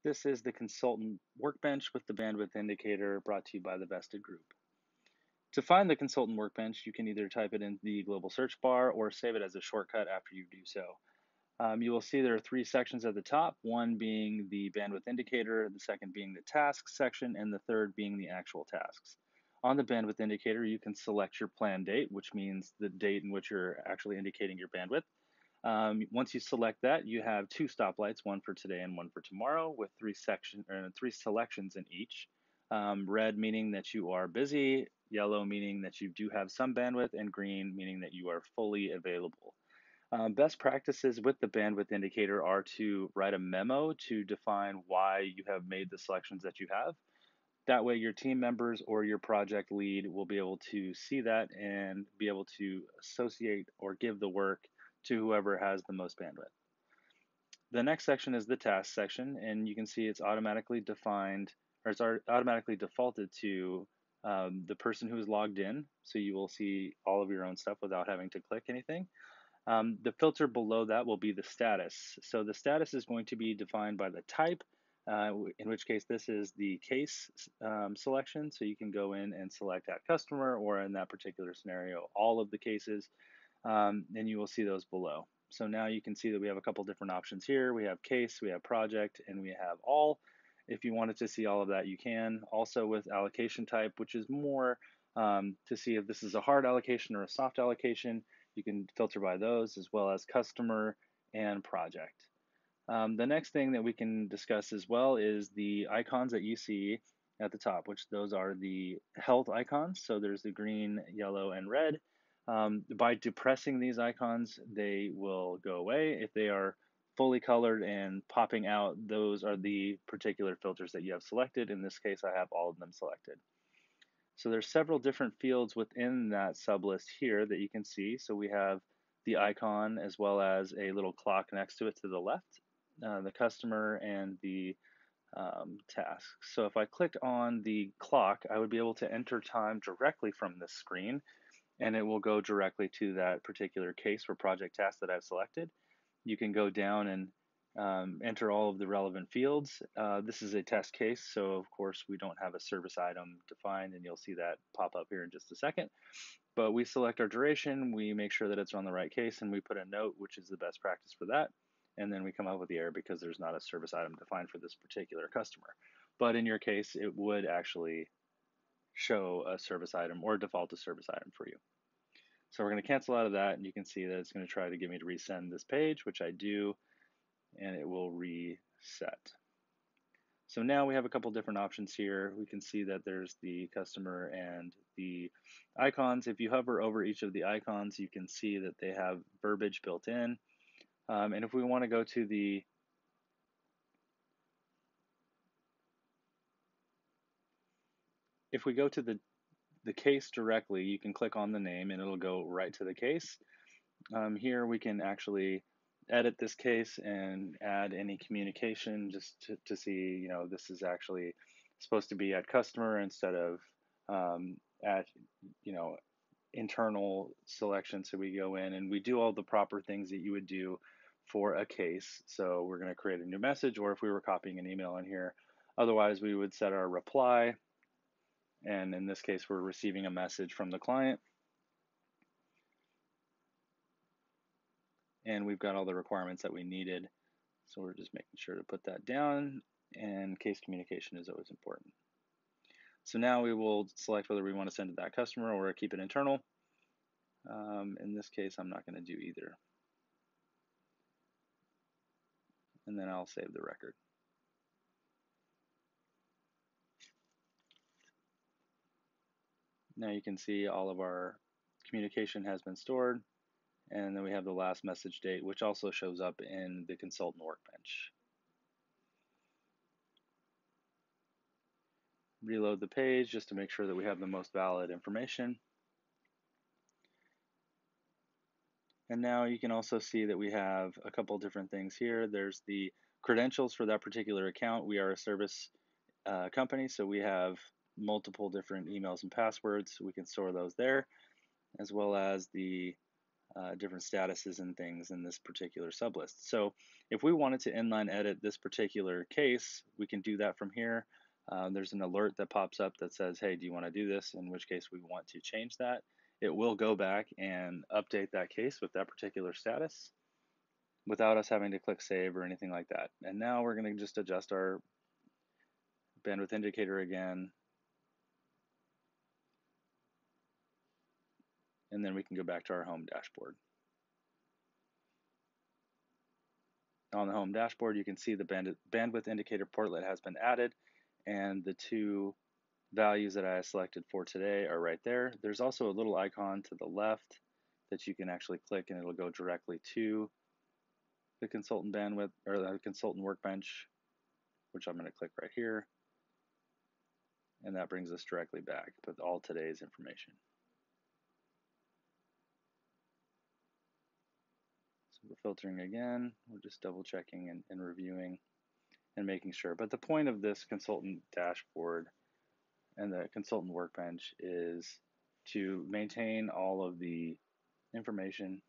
This is the consultant workbench with the bandwidth indicator brought to you by the Vested Group. To find the consultant workbench, you can either type it in the global search bar or save it as a shortcut after you do so. You will see there are three sections at the top, one being the bandwidth indicator, the second being the tasks section, and the third being the actual tasks. On the bandwidth indicator, you can select your planned date, which means the date in which you're actually indicating your bandwidth. Once you select that, you have two stoplights, one for today and one for tomorrow, with three selections in each. Red meaning that you are busy, yellow meaning that you do have some bandwidth, and green meaning that you are fully available. Best practices with the bandwidth indicator are to write a memo to define why you have made the selections that you have. That way your team members or your project lead will be able to see that and be able to associate or give the work to whoever has the most bandwidth. The next section is the task section, and you can see it's automatically defined, or it's automatically defaulted to the person who is logged in. So you will see all of your own stuff without having to click anything. The filter below that will be the status. So the status is going to be defined by the type, in which case this is the case selection. So you can go in and select that customer, or in that particular scenario, all of the cases, and you will see those below. So now you can see that we have a couple different options here. We have case, we have project, and we have all. If you wanted to see all of that, you can. Also with allocation type, which is more to see if this is a hard allocation or a soft allocation, you can filter by those, as well as customer and project. The next thing that we can discuss as well is the icons that you see at the top, which those are the health icons. So there's the green, yellow, and red. By depressing these icons, they will go away. If they are fully colored and popping out, those are the particular filters that you have selected. In this case, I have all of them selected. So there's several different fields within that sublist here that you can see. So we have the icon as well as a little clock next to it to the left, the customer, and the task. So if I click on the clock, I would be able to enter time directly from this screen, and it will go directly to that particular case or project task that I've selected. You can go down and enter all of the relevant fields. This is a test case, so of course we don't have a service item defined, and you'll see that pop up here in just a second. But we select our duration, we make sure that it's on the right case, and we put a note, which is the best practice for that. And then we come up with the error because there's not a service item defined for this particular customer. But in your case, it would actually show a service item or default a service item for you. So we're going to cancel out of that, and you can see that it's going to try to get me to resend this page, which I do, and it will reset. So now we have a couple different options here. We can see that there's the customer and the icons. If you hover over each of the icons, you can see that they have verbiage built in. And if we want to go to the case directly, you can click on the name and it'll go right to the case. Here we can actually edit this case and add any communication just to see, this is actually supposed to be at customer instead of at, internal selection. So we go in and we do all the proper things that you would do for a case. So we're going to create a new message, or if we were copying an email in here, otherwise we would set our reply. And in this case, we're receiving a message from the client. And we've got all the requirements that we needed. So we're just making sure to put that down, and case communication is always important. So now we will select whether we want to send it to that customer or keep it internal. In this case, I'm not going to do either. And then I'll save the record. Now you can see all of our communication has been stored. And then we have the last message date, which also shows up in the consultant workbench. Reload the page just to make sure that we have the most valid information. And now you can also see that we have a couple different things here. There's the credentials for that particular account. We are a service company, so we have multiple different emails and passwords. We can store those there, as well as the different statuses and things in this particular sublist. So if we wanted to inline edit this particular case, we can do that from here. There's an alert that pops up that says, hey, do you want to do this? In which case we want to change that. It will go back and update that case with that particular status without us having to click save or anything like that. And now we're going to just adjust our bandwidth indicator again. And then we can go back to our home dashboard. On the home dashboard, you can see the bandwidth indicator portlet has been added, and the two values that I selected for today are right there. There's also a little icon to the left that you can actually click, and it'll go directly to the consultant bandwidth or the consultant workbench, which I'm going to click right here, and that brings us directly back with all today's information. So we're filtering again. We're just double checking and reviewing and making sure. But the point of this consultant dashboard and the consultant workbench is to maintain all of the information